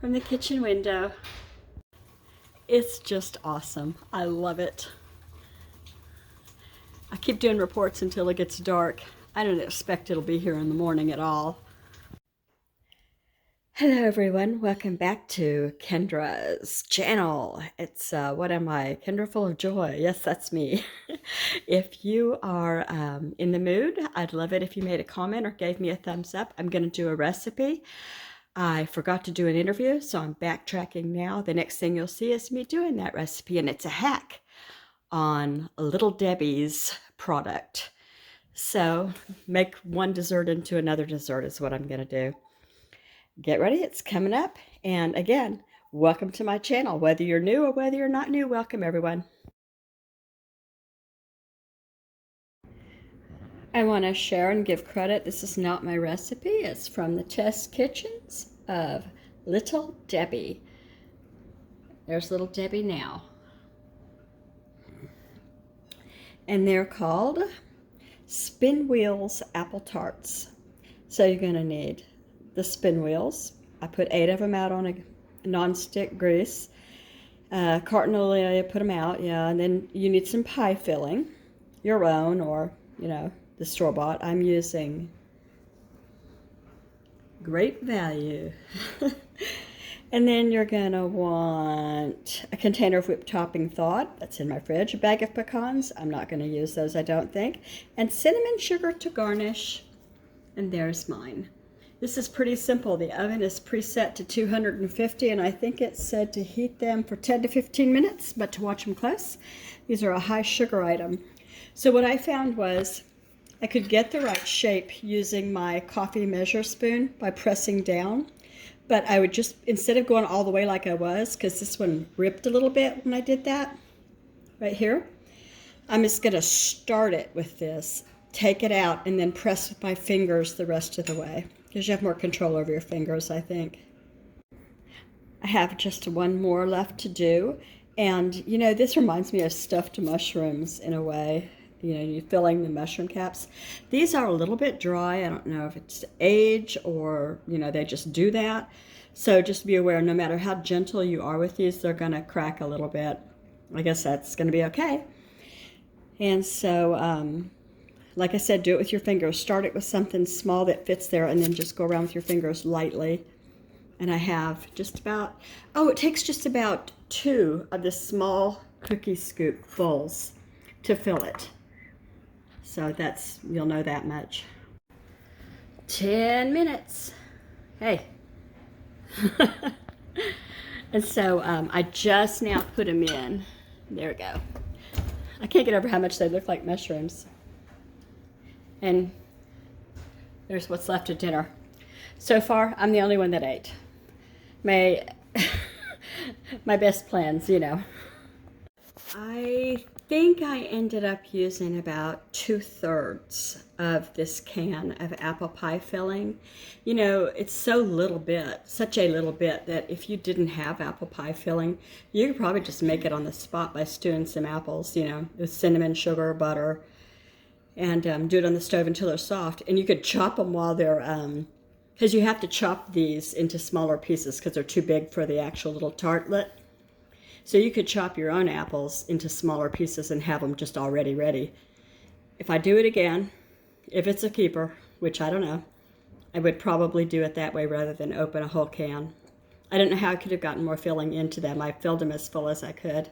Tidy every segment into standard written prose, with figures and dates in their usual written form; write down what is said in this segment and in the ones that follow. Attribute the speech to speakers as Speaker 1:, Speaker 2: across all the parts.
Speaker 1: from the kitchen window. It's just awesome. I love it. I keep doing reports until it gets dark. I don't expect it'll be here in the morning at all. Hello everyone, welcome back to Kendra's channel. It's what am I? Kendra full of joy. Yes, that's me. If you are in the mood, I'd love it if you made a comment or gave me a thumbs up. I'm going to do a recipe. I forgot to do an interview, so I'm backtracking now. The next thing you'll see is me doing that recipe, and it's a hack on Little Debbie's product. So make one dessert into another dessert is what I'm going to do. Get ready, it's coming up. And again, welcome to my channel. Whether you're new or whether you're not new, welcome everyone. I want to share and give credit. This is not my recipe. It's from the test kitchens of Little Debbie. There's Little Debbie now. And they're called Spin Wheels Apple Tarts. So you're going to need the spin wheels. I put 8 of them out on a non-stick grease. Carton, put them out, yeah. And then you need some pie filling, your own or, the store-bought. I'm using Great Value. And then you're gonna want a container of whipped topping thawed. That's in my fridge. A bag of pecans. I'm not gonna use those, I don't think. And cinnamon sugar to garnish. And there's mine. This is pretty simple. The oven is preset to 250, and I think it said to heat them for 10 to 15 minutes, but to watch them close. These are a high sugar item. So what I found was I could get the right shape using my coffee measure spoon by pressing down, but I would just, instead of going all the way like I was, because this one ripped a little bit when I did that, right here, I'm just gonna start it with this, take it out, and then press with my fingers the rest of the way. Because you have more control over your fingers, I think. I have just one more left to do. And, this reminds me of stuffed mushrooms in a way. You're filling the mushroom caps. These are a little bit dry. I don't know if it's age or, they just do that. So just be aware, no matter how gentle you are with these, they're going to crack a little bit. I guess that's going to be okay. And so, like I said, do it with your fingers. Start it with something small that fits there, and then just go around with your fingers lightly. And I have just about, it takes just about 2 of the small cookie scoop bowls to fill it. So you'll know that much. 10 minutes. Hey. And so I just now put them in. There we go. I can't get over how much they look like mushrooms. And there's what's left of dinner. So far, I'm the only one that ate. My best plans, I think I ended up using about 2/3 of this can of apple pie filling. It's so little bit, such a little bit, that if you didn't have apple pie filling, you could probably just make it on the spot by stewing some apples, with cinnamon, sugar, butter, and do it on the stove until they're soft. And you could chop them while they're, because you have to chop these into smaller pieces because they're too big for the actual little tartlet. So you could chop your own apples into smaller pieces and have them just already ready. If I do it again, if it's a keeper, which I don't know, I would probably do it that way rather than open a whole can. I don't know how I could have gotten more filling into them. I filled them as full as I could.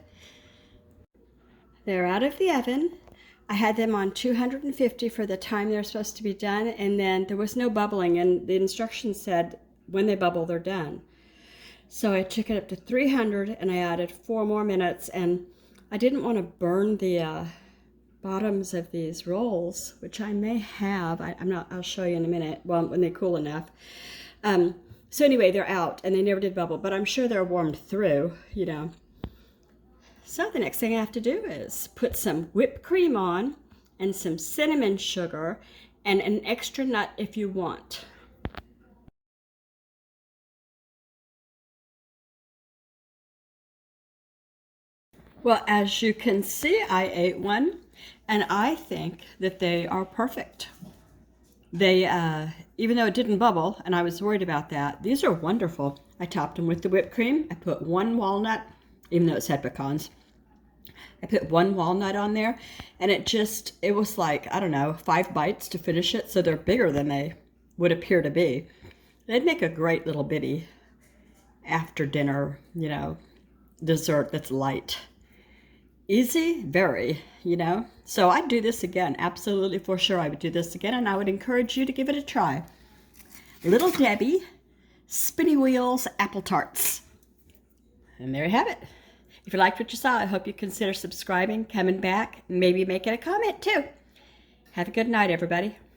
Speaker 1: They're out of the oven. I had them on 250 for the time they're supposed to be done, and then there was no bubbling, and the instructions said when they bubble, they're done. So I took it up to 300, and I added 4 more minutes, and I didn't want to burn the bottoms of these rolls, which I may have. I'll show you in a minute, well, when they cool enough. So anyway, they're out, and they never did bubble, but I'm sure they're warmed through, So the next thing I have to do is put some whipped cream on and some cinnamon sugar and an extra nut if you want. Well, as you can see, I ate one, and I think that they are perfect. They, even though it didn't bubble, and I was worried about that, these are wonderful. I topped them with the whipped cream. I put one walnut, even though it said pecans. I put one walnut on there, and it was like, I don't know, 5 bites to finish it, so they're bigger than they would appear to be. They'd make a great little bitty after dinner, dessert that's light. Easy, very, So I'd do this again, absolutely for sure. I would do this again, and I would encourage you to give it a try. Little Debbie Spinny Wheels Apple Tarts. And there you have it. If you liked what you saw, I hope you consider subscribing, coming back, and maybe making a comment too. Have a good night, everybody.